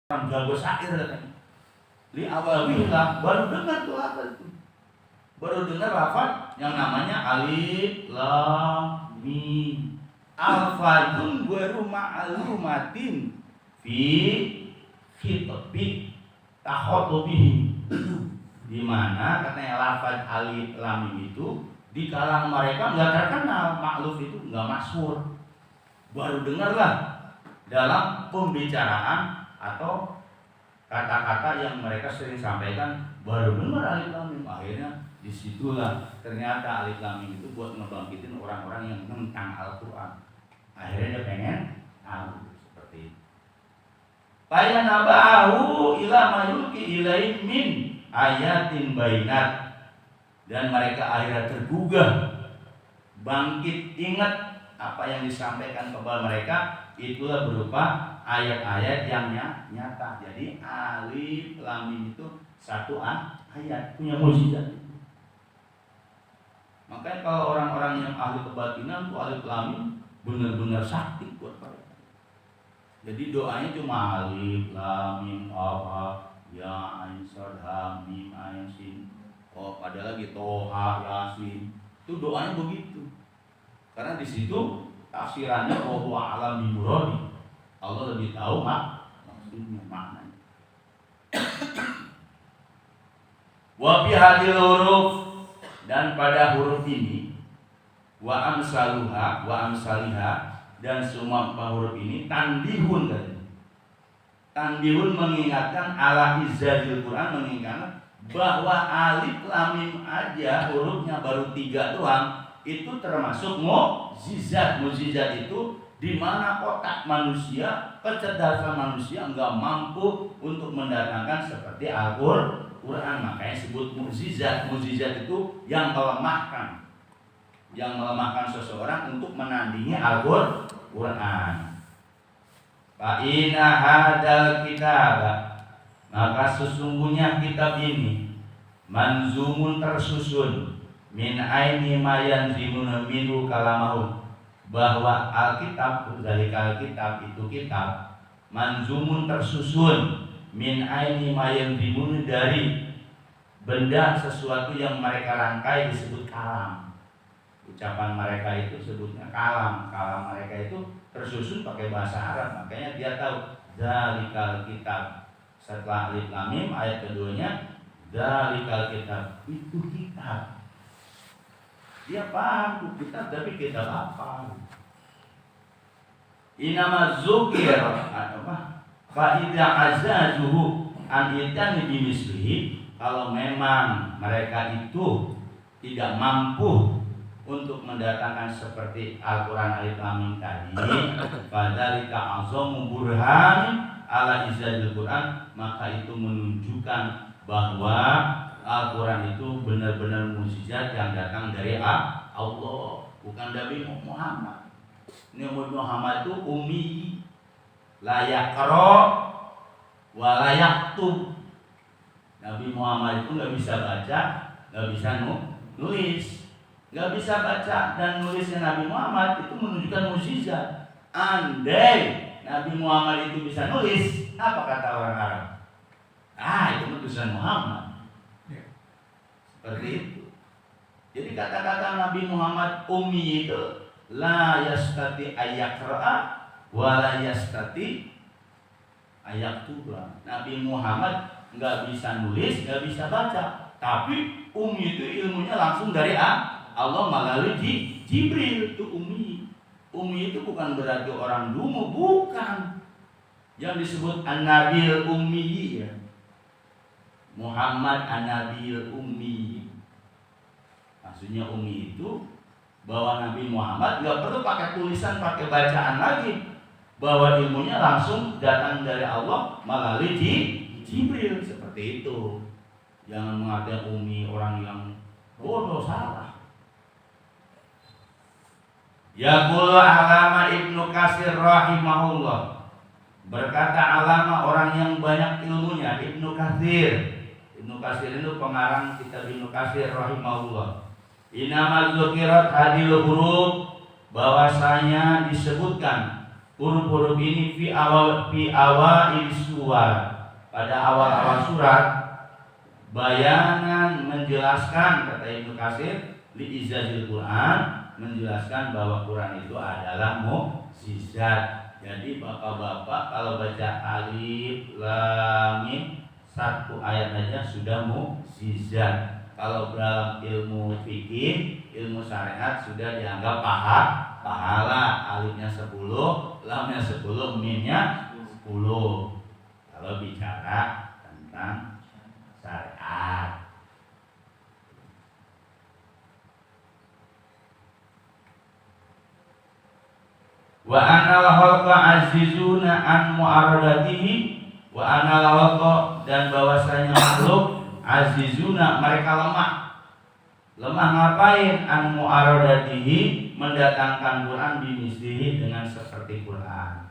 orang jago syair katanya. Li awal bilang baru dengar tuh apa itu. Baru dengar lafaz yang namanya alif lam mim. Alfazun ghairu ma'lumatin fi khitabi takhatubihi. Di mana katanya lafaz alif lam mim itu di kalangan mereka enggak terkenal, makluf itu enggak masyhur. Baru dengarlah dalam pembicaraan atau kata-kata yang mereka sering sampaikan, baru dengar alif lam mim. Akhirnya disitulah ternyata alif lam mim itu buat ngebangkitin orang-orang yang tentang Al-Quran. Akhirnya dia pengen tahu seperti itu. Fayanabahu ila mayulki ilaih min ayatin bainat. Dan mereka akhirnya tergugah, bangkit ingat apa yang disampaikan kepada mereka. Itulah berupa ayat-ayat yang nyata. Jadi alif lam mim itu satu ayat, punya mukjizat. Makanya kalau orang-orang yang ahli kebatinan itu alif lam mim benar-benar sakti buat mereka. Jadi doanya cuma alif lam mim apa ya ain sad ha mim ain sin. Oh, ada lagi toha yasin. Itu doanya begitu. Karena di situ tafsirannya bahwa alam bimuradi. Allah lebih tahu maksudnya maknanya. Wa fi hadil huruf, dan pada huruf ini wa amsaluha wa amsaliha, dan semua huruf ini tandihun katanya. Tandihun mengingatkan ala izzadil Quran, mengingatkan bahwa alif lam mim aja hurufnya baru 3 doang, itu termasuk mukjizat. Mukjizat itu di mana otak manusia, kecerdasan manusia enggak mampu untuk mendatangkan seperti Al-Quran. Makanya disebut mukjizat. Mukjizat itu yang melemahkan seseorang untuk menandingi Al-Quran. Fa inna hadzal kitab, maka sesungguhnya kitab ini manzumun tersusun min aini ma yanzimuna minhu kalamahu, bahwa Alkitab dari Alkitab itu kitab manzumun tersusun min aini ma yanzimuna dari benda sesuatu yang mereka rangkai disebut kalam. Ucapan mereka itu sebutnya kalam. Kalam mereka itu tersusun pakai bahasa Arab. Makanya dia tahu zalikal kitab. Setelah alif lam mim ayat keduanya zalikal kitab, itu kitab. Dia paham itu kitab, tapi kitab apa? Inama zukir apa? Fa idza azazuhu an itani bimislihi, kalau memang mereka itu tidak mampu untuk mendatangkan seperti Al-Quran alif lam mim tadi, fadzalika azamu burhan ala izzadil Quran, maka itu menunjukkan bahwa Al-Quran itu benar-benar mukjizat yang datang dari Allah, bukan dari Muhammad. Ini Muhammad itu ummi, la yaqra wa la yaktub. Nabi Muhammad itu nggak bisa baca, nggak bisa nulis. Nggak bisa baca dan nulisnya Nabi Muhammad itu menunjukkan mukjizat. Andai Nabi Muhammad itu bisa nulis, apa kata orang Arab? Itu tulisan Muhammad. Seperti itu. Jadi kata-kata Nabi Muhammad ummi itu la yastati ayyaqra'a wa la yastati ayyaktuba. Nabi Muhammad nggak bisa nulis, nggak bisa baca, tapi ummi itu ilmunya langsung dari Allah melalui Jibril. Itu ummi. Ummi itu bukan berarti orang dungu, bukan. Yang disebut an-nabil ummi ya. Muhammad an-nabil ummi. Maksudnya ummi itu bahwa Nabi Muhammad nggak perlu pakai tulisan, pakai bacaan lagi, bahwa ilmunya langsung datang dari Allah melalui Jibril. Seperti itu. Jangan mengatakan ummi orang yang bodoh, salah. Yaqulu Alama Ibnu Katsir rahimahullah, berkata Alama orang yang banyak ilmunya, Ibnu Katsir. Ibnu Katsir itu pengarang kitab Ibnu Katsir rahimahullah. Inama dzukirat hadil huruf, bahwasanya disebutkan huruf-huruf ini fi awal suar, pada awal-awal surat, bayanan menjelaskan, kata Ibnu Katsir, li izazil Quran, menjelaskan bahwa Quran itu adalah mukjizat. Jadi bapak-bapak kalau baca alif lam mim satu ayat aja sudah mukjizat. Kalau dalam ilmu fikih, ilmu syariat sudah dianggap pahala. Alifnya 10, lamnya 10, mimnya 10. Kalau bicara tentang syariat. Wa anal khalqa azizuna an mu'aradatihi, wa anal khalqa, dan bahwasanya makhluk azizuna mereka lemah ngapain, an mu'aradatihi, mendatangkan Quran bimislihi, dengan seperti Quran.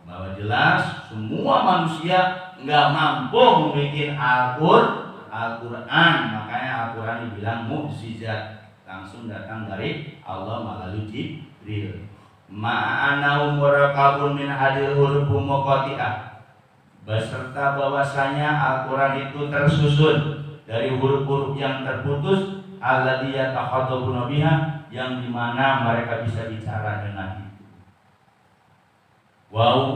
Bahwa jelas semua manusia nggak mampu membuat Al-Quran, makanya Al-Quran dibilang mukjizat, langsung datang dari Allah melalui Jibril. Ma'anahu murakabun min hadil huruf muqati'ah, beserta bahwasanya Al-Quran itu tersusun dari huruf-huruf yang terputus, alladzi yatakhadabuna biha, yang dimana mereka bisa bicara dengan itu. Wa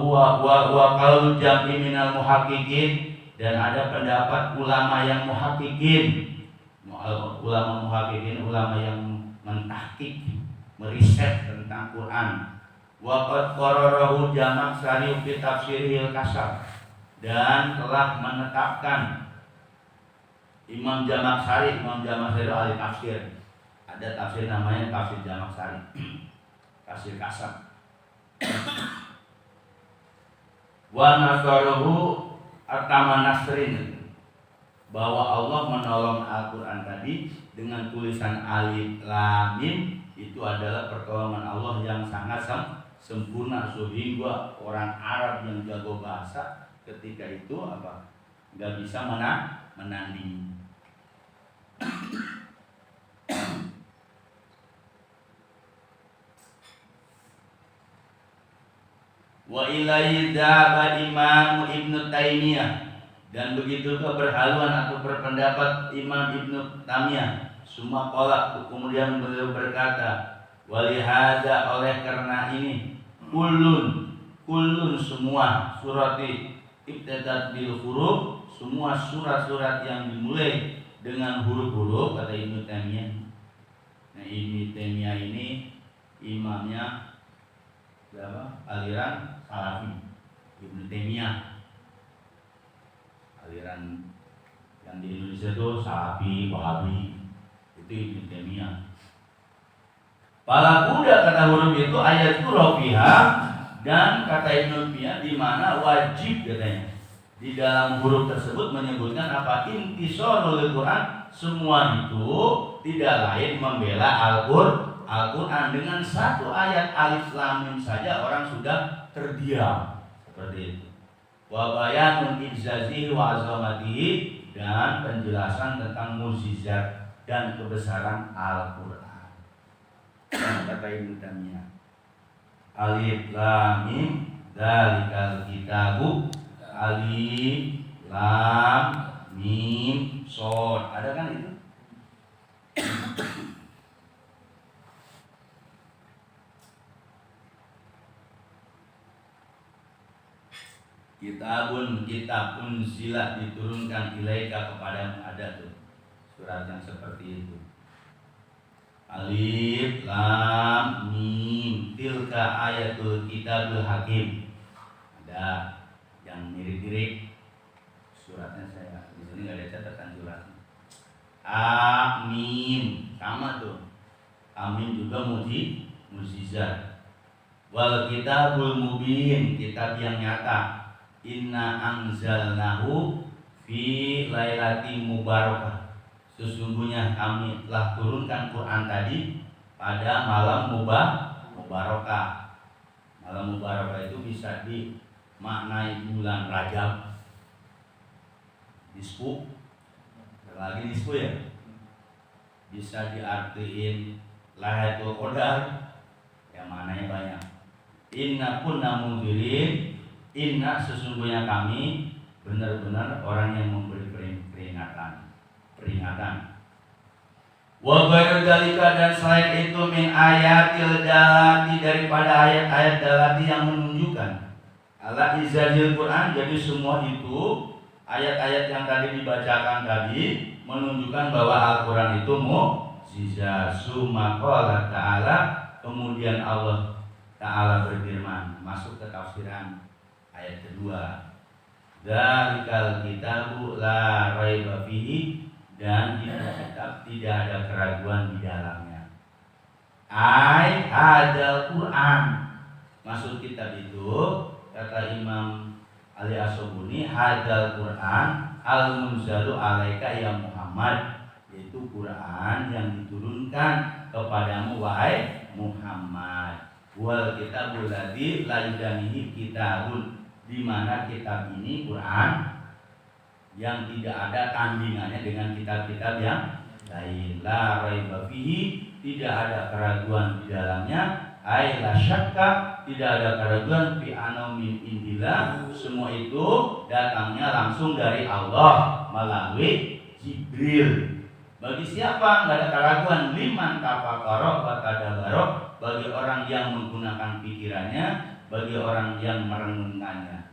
qaulu jam'i minal muhaqqiqin, dan ada pendapat ulama yang muhaqqiqin. Ulama muhaqqiqin, ulama yang mentahqiq, meriset tentang Quran. Wa qad qararahu Jamakhsyari fi tafsiril Kasyaf, dan telah menetapkan Imam Jamakhsyari ahli tafsir. Ada tafsir namanya tafsir Jamakhsyari, tafsir Kasyaf. Wa nasarahu atama nasrin, bahwa Allah menolong Al-Quran tadi dengan tulisan alif lam mim, itu adalah pertolongan Allah yang sangat sempurna, sehingga orang Arab yang jago bahasa ketika itu nggak bisa menandingi. Wa ilaihi dzaba Imam Ibnu Taimiyah, dan begitu keberhaluan atau berpendapat Imam Ibnu Taimiyah. Summa qala, kemudian beliau berkata, walihada, oleh karena ini, kullun semua surati ibtadat bil huruf, semua surat-surat yang dimulai dengan huruf-huruf, kata Ibnu Taimiyah. Nah, Ibnu Taimiyah ini imamnya aliran Salafi. Ibnu Taimiyah aliran yang di Indonesia itu Salafi, Wahabi, itu Ibnu Taimiyah. Pala kuda, kata huruf itu ayat rafiha, dan kata Ibnu Taimiyah di mana wajib, katanya di dalam huruf tersebut menyebutkan apa, intisarul Quran, semua itu tidak lain membela Al-Quran. Dengan satu ayat alif lam mim saja orang sudah terdiam, seperti itu. Wa bayanun izzazihi wa azamatihi, dan penjelasan tentang mukjizat dan kebesaran Al-Quran. Kata Ibnu Taimiyah, alif lam mim dzalikal kitabu, alif lam mim shad, ada kan itu? Kitabun zila, diturunkan ilaika, kepadamu, ada tuh surat yang seperti itu. Alif lam mim tilka ayatul kitabil hakim, ada yang mirip-mirip suratnya, saya di sini nggak ada catatan suratnya. Amin, sama tuh. Amin juga mukjizat. Wal kitabul mubin, kitab yang nyata. Inna anzalnahu fi lailati mubarakah, sesungguhnya kami telah turunkan Quran tadi pada malam mubarakah. Malam mubarakah itu bisa dimaknai bulan Rajab, nisfu, lagi nisfu ya, bisa diartiin Lailatul Qadar, yang mananya banyak. Inna kunna mundzirin, inna sesungguhnya kami benar-benar orang yang memberi peringatan. Wa ghairu dzalika, dan selain itu min ayatil dalati, daripada ayat-ayat dalati yang menunjukkan ala izahil Quran. Jadi semua itu ayat-ayat yang tadi dibacakan tadi menunjukkan bahwa Al-Quran itu mukjizat. Summa qala ta'ala, kemudian Allah Ta'ala berfirman, masuk ke tafsiran ayat kedua, dzalikal kitabu la raiba fihi, dan itu kitab tidak ada keraguan di dalamnya. Ai hadal Quran, maksud kitab itu kata Imam Ali As-Sobuni, hadal Quran al-munzalu alaika ya Muhammad, yaitu Quran yang diturunkan kepadamu wahai Muhammad. Wal kitabul ladzi la yudanihi kitabun, di mana kitab ini Quran yang tidak ada tandingannya dengan kitab-kitab yang lain. La raiba fihi, tidak ada keraguan di dalamnya. Ai la syakka, tidak ada keraguan fi anna min indillah, semua itu datangnya langsung dari Allah melalui Jibril. Bagi siapa? Enggak ada keraguan. Liman tafakara wa tadabbara, bagi orang yang menggunakan pikirannya, bagi orang yang merenungkannya.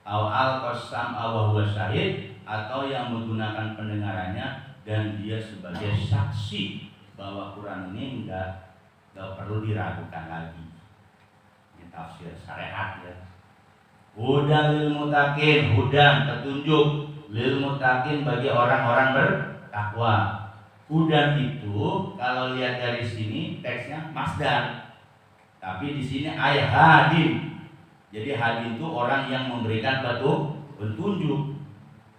Au al-qasam wa huwa syahid, atau yang menggunakan pendengarannya dan dia sebagai saksi bahwa Quran ini enggak perlu diragukan lagi. Ini tafsir syariat ya. Hudan lil muttaqin, hudan petunjuk, lil muttaqin bagi orang-orang bertakwa. Hudan itu kalau lihat dari sini teksnya masdar, tapi di sini ayat hadin. Jadi hadin itu orang yang memberikan petunjuk.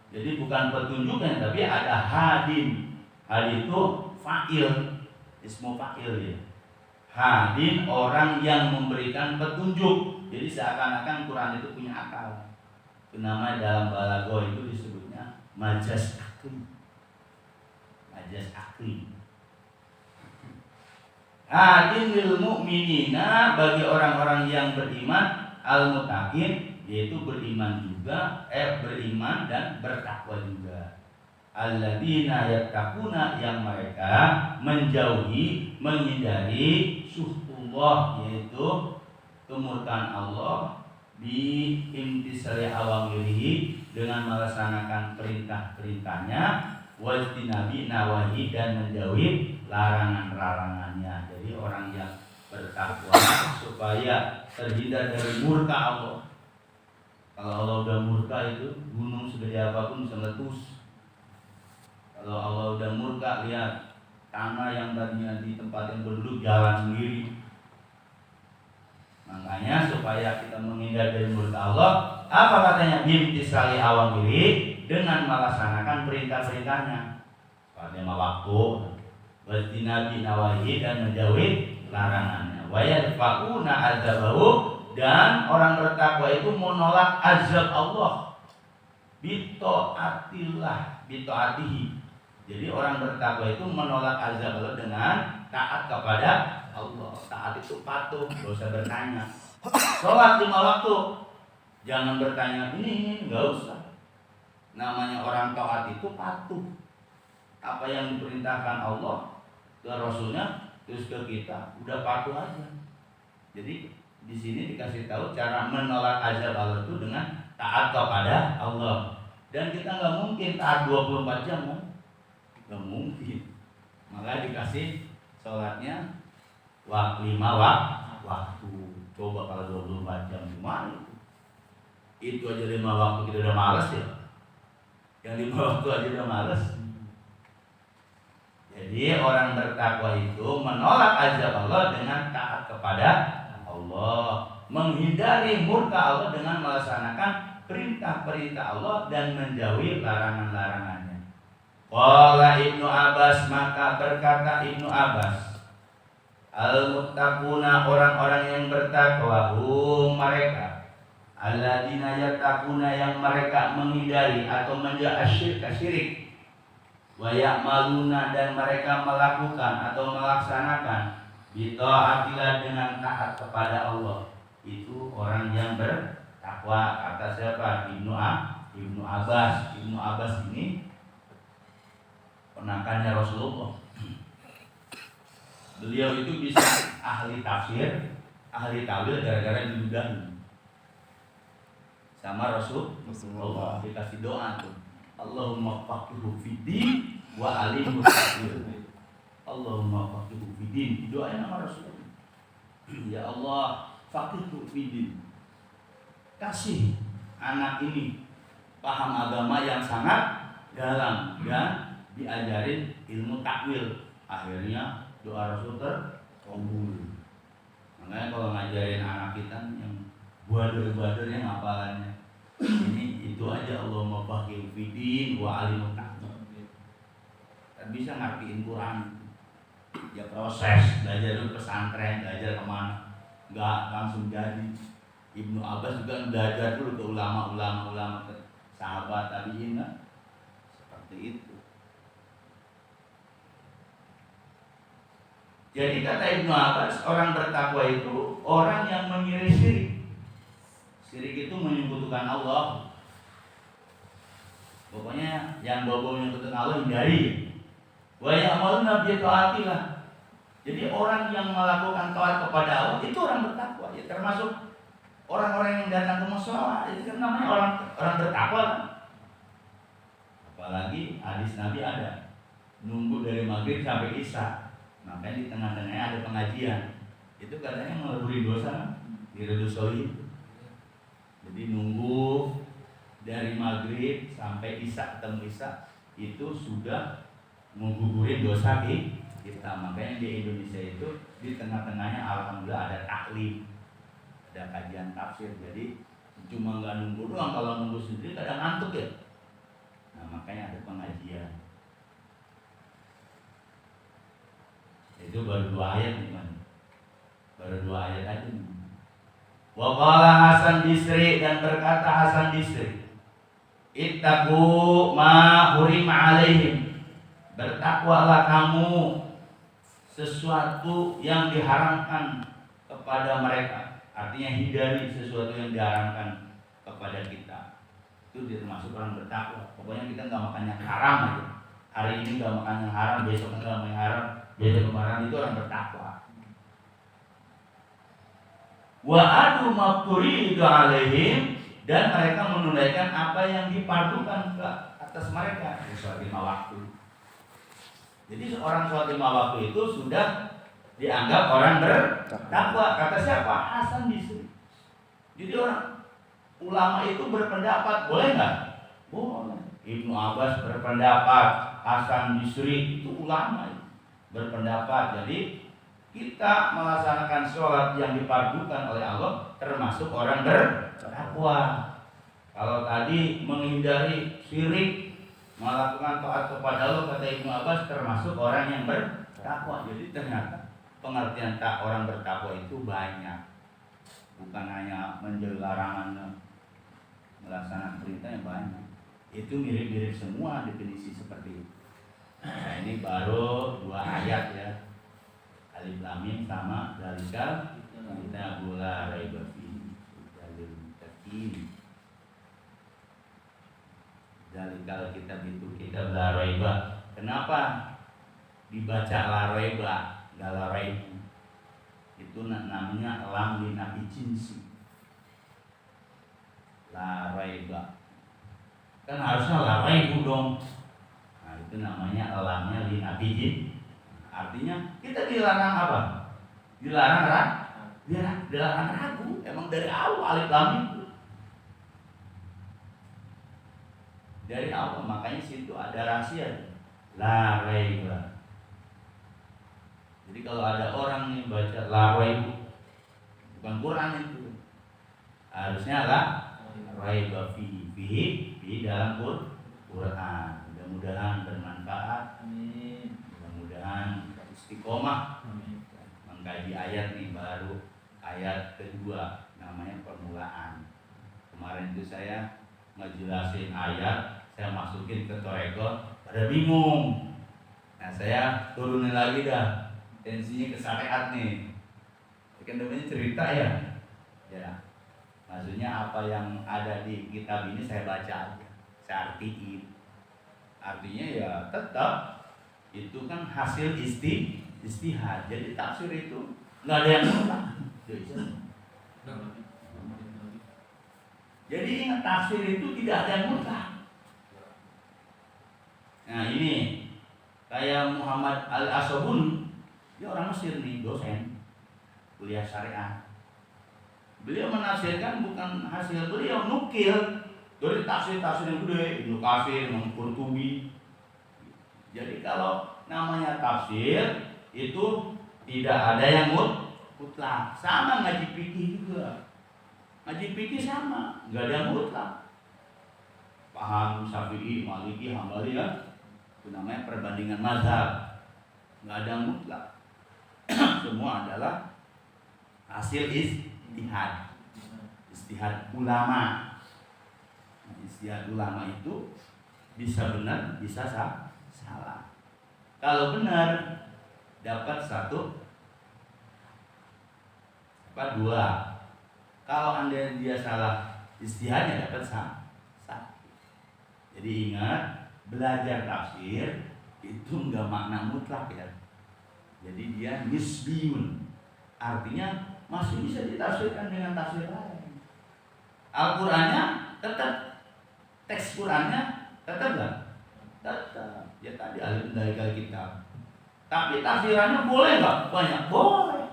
Jadi bukan petunjuknya, tapi ada hadin. Hadin itu fa'il, ismu fa'il ya. Hadin orang yang memberikan petunjuk. Jadi seakan-akan Quran itu punya akal. Nama dalam balaghah itu disebutnya majaz akli. Majaz akli. Hadin lil mu'minina, bagi orang-orang yang beriman, al muttaqin, yaitu beriman juga, beriman dan bertakwa juga. Alladzina yattaquna, yang mereka menjauhi, menghindari suhtullah, yaitu kemurkaan Allah, bi imtisali awamirihi, dengan melaksanakan perintah-perintahnya, wajtinabi nawahi, dan menjauhi larangan-larangannya. Jadi orang yang bertakwa supaya terhindar dari murka Allah. Kalau Allah udah murka itu gunung segede apapun bisa meletus. Kalau Allah udah murka, lihat tanah yang tadinya di tempat yang berduduk jalan sendiri. Makanya supaya kita menghindar dari murka Allah, apa katanya? Bimtisali awamiri, dengan melaksanakan perintah-perintahnya. Pada waktu wajtinabi nawahi, dan menjauhi larangannya. Wa yadfa'una adzabahu, dan orang bertakwa itu menolak azab Allah. Bitoatihi. Jadi orang bertakwa itu menolak azab Allah dengan taat kepada Allah. Taat itu patuh, gak usah bertanya. Sholat 5 waktu, jangan bertanya ini, gak usah. Namanya orang taat itu patuh. Apa yang diperintahkan Allah ke Rasulnya, terus ke kita, udah patuh aja. Jadi di sini dikasih tahu cara menolak azab Allah itu dengan taat kepada Allah. Dan kita nggak mungkin taat 24 jam, kan? Nggak mungkin. Maka dikasih sholatnya 5 waktu. Coba kalau 24 jam gimana itu? Itu aja 5 waktu kita udah males ya. Yang 5 waktu aja udah males. Jadi orang bertakwa itu menolak azab Allah dengan taat kepada Allah, menghindari murka Allah dengan melaksanakan perintah-perintah Allah dan menjauhi larangan-larangannya. Qala Ibnu Abbas, maka berkata Ibnu Abbas, al-muttaquna, orang-orang yang bertakwa, mereka alladzina yattaquna, yang mereka menghindari atau menjauhi syirik, wa ya'maluna, dan mereka melakukan atau melaksanakan bita'atillah, dengan taat kepada Allah, itu orang yang bertakwa. Kata siapa? Ibnu Abbas. Ibnu Abbas ini ponakannya Rasulullah. Beliau itu bisa ahli tafsir, ahli tawil gara-gara diludahi sama Rasulullah. Dikasih doa tuh, Allahumma faqihu fiddin wa alimhu ta'wil. Allahumma faqihu fiddin, doain sama Rasulullah. Ya Allah, faqihu fiddin, kasih anak ini paham agama yang sangat dalam dan diajarin ilmu takwil. Akhirnya doa Rasul terkabul. Makanya kalau ngajarin anak kita yang bader-bader yang hafalannya ini itu aja, Allahumma faqihu fiddin wa alimhu ta'wil. Kan bisa ngertiin Quran. Ya proses, belajar dulu pesantren, belajar kemana, nggak langsung jadi. Ibnu Abbas juga belajar dulu ke ulama-ulama, ke sahabat tabi'in, kan? Seperti itu. Jadi kata Ibnu Abbas, orang bertakwa itu orang yang mengiring syirik. Syirik itu menyekutukan Allah. Pokoknya yang bau-bau menyekutukan Allah hindari. Wa ya'maluna bi ta'atillah. Jadi orang yang melakukan taat kepada Allah itu orang bertakwa. Ya termasuk orang-orang yang datang ke mushola, itu kan namanya orang bertakwa kan? Apalagi hadis Nabi ada nunggu dari maghrib sampai isya. Makanya di tengah-tengahnya ada pengajian. Itu katanya meleburi dosa kan? Di Riyadhus Shalihin. Jadi nunggu dari maghrib sampai isya, ketemu isya itu sudah mengugurin dosa kita. Makanya di Indonesia itu di tengah-tengahnya alhamdulillah ada taklim, ada kajian tafsir. Jadi cuma nggak nunggu doang, kalau nunggu sendiri kadang ngantuk ya. Nah makanya ada pengajian. Itu baru 2 ayat nih man. Baru 2 ayat aja nih. Wa qala Hasan Bisri, dan berkata Hasan Bisri, ittaqu ma hurima alaihim, bertakwalah kamu sesuatu yang diharamkan kepada mereka. Artinya hindari sesuatu yang diharamkan kepada kita. Itu termasuk orang bertakwa. Pokoknya kita nggak makan yang haram aja. Hari ini nggak makan yang haram, besok nggak makan yang haram, besok kemarin. Itu orang bertakwa. Wa adu maqturidu alaihim, dan mereka menunaikan apa yang dipardukan ke atas mereka. Sholat 5 waktu. Jadi seorang sholat 5 waktu itu sudah dianggap orang bertakwa. Kata siapa? Hasan Bisri. Jadi orang ulama itu berpendapat, boleh nggak? Boleh. Ibnu Abbas berpendapat, Hasan Bisri itu ulama berpendapat. Jadi kita melaksanakan sholat yang dipardukan oleh Allah termasuk orang bertakwa. Kalau tadi menghindari syirik, melakukan taat kepada Allah, kata Ibnu Abbas, termasuk orang yang bertakwa. Jadi ternyata pengertian orang bertakwa itu banyak, bukan hanya menjauhi larangan, melaksanakan perintah yang banyak. Itu mirip-mirip semua definisi seperti itu. Nah, ini baru 2 ayat ya, Alif Lam Mim sama Zalikal Kitabul La Raiba Fihi Hudal Muttaqin. Zalikal kitab itu kitab la raiba. Kenapa dibaca la raiba, gak la raibu? Itu namanya lam li nafi jinsi. La raiba. Kan harusnya la raibu dong. Nah, itu namanya lamnya li nafi jinsi. Artinya kita dilarang apa? Dilarang ragu. Emang dari awal Alif Lam Mim. Dari awal, makanya situ ada rahasia, la raiba. Jadi kalau ada orang yang baca la raibu, bukan Quran itu, harusnya la raiba fihi dalam Quran. Mudah-mudahan bermanfaat. Amin. Mudah-mudahan istiqomah mengkaji ayat nih, baru ayat kedua, namanya permulaan. Kemarin itu saya ngejelasin ayat, saya masukin ke Toreko, pada bingung. Nah saya turunin lagi dah, tensinya ke syariat nih. Kan namanya cerita ya. Ya, maksudnya apa yang ada di kitab ini saya baca aja, saya artiin. Artinya ya tetap itu kan hasil istihad. Jadi tafsir itu nggak ada yang mutlak. Jadi ingat, tafsir itu tidak ada yang mutlak. Nah ini kayak Muhammad Al-Asobun, dia orang Mesir nih, dosen kuliah syariah. Beliau menafsirkan bukan hasil beliau, nukil dari tafsir-tafsir yang gede, Ibnu Katsir, Imam Qurtubi. Jadi kalau namanya tafsir itu tidak ada yang mutlak. Sama ngaji fikih juga. Ngaji fikih sama, nggak ada yang mutlak. Paham Syafi'i, Maliki, Hambali ya. Itu namanya perbandingan mazhab. Nggak ada yang mutlak. Semua adalah hasil istihad ulama. Istihad ulama itu bisa benar, bisa salah. Kalau benar dapat 1, 2. Kalau anda dia salah istihadnya dapat 1. Jadi ingat, belajar tafsir itu enggak makna mutlak ya. Jadi dia nisbiun, artinya masih bisa ditafsirkan dengan tafsir lain. Al-Qur'annya tetap, teks Qur'annya tetap enggak? Tetap. Ya tadi alif dari kitab. Tapi tafsirannya boleh enggak? Banyak, boleh.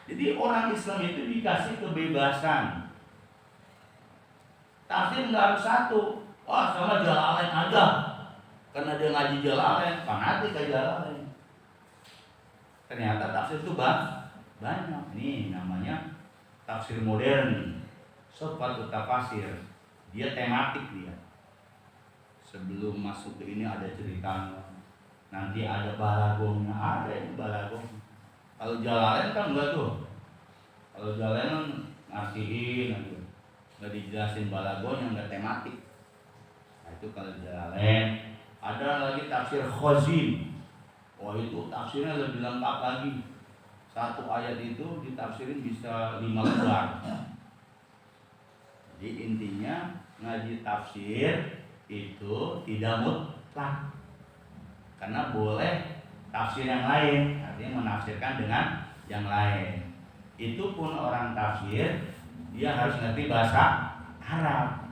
Jadi orang Islam itu dikasih kebebasan. Tafsir enggak harus satu. Wah, sama Jalalain aja. Karena dia ngaji Jalalain, fanatik ke Jalalain. Ternyata tafsir itu banyak. Ini namanya tafsir modern. Sifatu tafsir. Dia tematik dia. Sebelum masuk ke ini ada ceritanya. Nanti ada balagongnya, ada yang balagong. Kalau Jalalain kan enggak tuh. Kalau Jalalain kan ngartiin aja. Enggak dijelasin balagongnya, enggak tematik. Nah, itu kalau Jalalain. Ada lagi tafsir Khazin. Oh itu tafsirnya lebih lengkap lagi. Satu ayat itu ditafsirin bisa 5 lembar. Jadi intinya ngaji tafsir itu tidak mutlak. Karena boleh tafsir yang lain, artinya menafsirkan dengan yang lain. Itu pun orang tafsir dia harus ngerti bahasa Arab.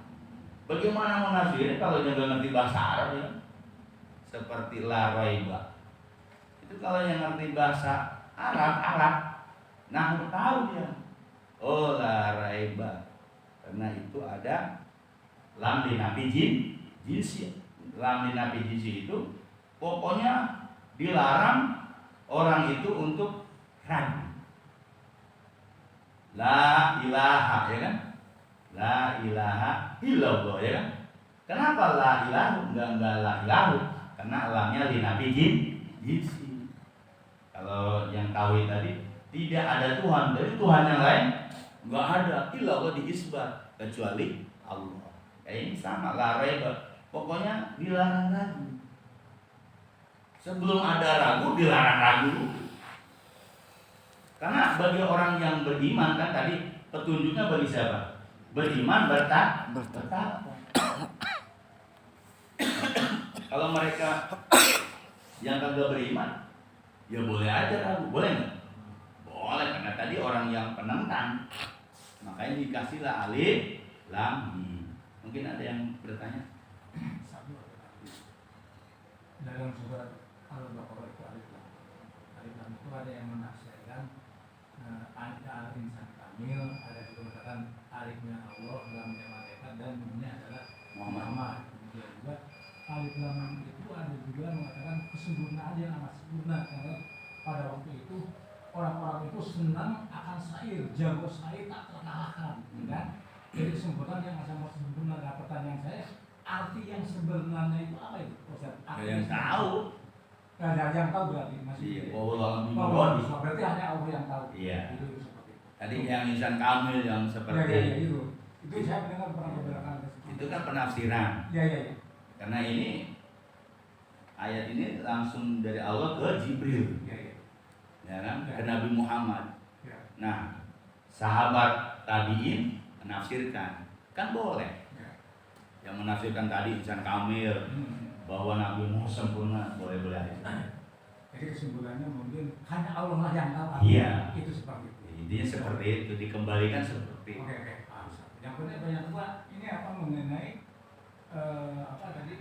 Bagaimana menafsir kalau dia nggak ngerti bahasa Arab ya? Seperti la raiba. Itu kalau yang ngerti bahasa Arab, nah tahu dia. Oh la raiba. Karena itu ada lam di nafi jinsi. Lam di nafi jinsi itu pokoknya dilarang orang itu untuk ragu. La ilaha, ya kan? La ilaha illallah, ya kan? Kenapa la ilahu? Enggak la ilahu. Karena lamnya li nafi jinsi. Kalau yang tauhid tadi tidak ada Tuhan, dari Tuhan yang lain enggak ada. Illallah diisbat kecuali Allah. Ini sama la raiba. Pokoknya dilarang ragu. Sebelum ada ragu, dilarang ragu. Karena bagi orang yang beriman kan tadi petunjuknya bagi siapa? Beriman bertakwa. Kalau mereka yang kagak beriman, ya boleh aja ragu, boleh nggak? Boleh, karena tadi orang yang penentang, makanya dikasihlah alif lam mim. Mungkin ada yang bertanya? Dalam surat Al-Baqarah itu alif lam. Alif lam itu ada yang menafsirkan ada al-insan kamil, ada juga mengatakan alifnya Allah, lamnya malaikat, dan mimnya adalah Muhammad. Kemudian juga alif lam itu ada juga mengatakan kesempurnaan yang amat sempurna, karena pada waktu itu orang-orang itu senang akan syair, jago syair tak terkalahkan, kan? Jadi kesempurnaan yang amat sempurna. Nah, pertanyaan saya, arti yang sebenarnya itu apa itu? Ada yang tahu. Ada yang tahu berarti masih. Iya, Allah berarti hanya Allah yang tahu. Iya. Itu seperti itu. Tadi yang insan kamil yang seperti ya, itu. Itu saya mendengar pernah beberapa kali. Itu kan penafsiran. Ya. Karena ini ayat ini langsung dari Allah ke Jibril. Ya. Ya kan? Ya. Ke Nabi Muhammad. Ya. Nah, sahabat tabiin menafsirkan, kan boleh. Yang menafsirkan tadi insan kamil bahwa Nabi Muhammad sempurna, boleh-boleh aja. Jadi kesimpulannya mungkin hanya Allah lah yang tahu. Iya. Itu seperti itu. Intinya seperti itu, dikembalikan seperti itu. Oke. Yang banyak Pak, ini apa mengenai apa tadi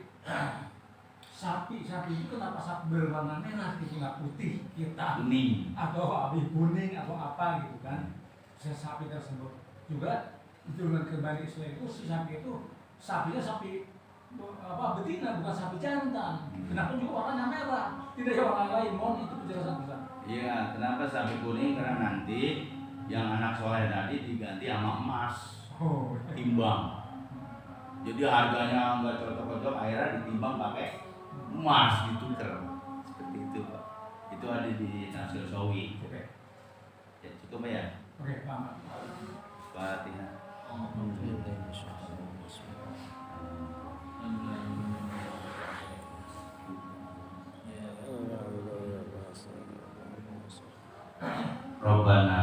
sapi itu kenapa sapi berwarna merah gitu, nggak putih hitam Kuning. atau abu kuning atau apa gitu kan? Sapi tersebut juga dengan kembali Islam itu sapinya sapi apa betina bukan sapi jantan. Kenapa juga warnanya merah? Tidak ada warna lain. Mohon itu penjelasan besar. Iya, kenapa sapi kuning? Karena nanti yang anak soleh tadi diganti sama emas. Timbang. Jadi harganya nggak cocok-cocok, akhirnya ditimbang pakai emas ditukar. Seperti itu, Pak. Itu ada di Tafsir Sawi. Oke. Ya, cukup ya. Oke, paham. Fatihah. Rabbana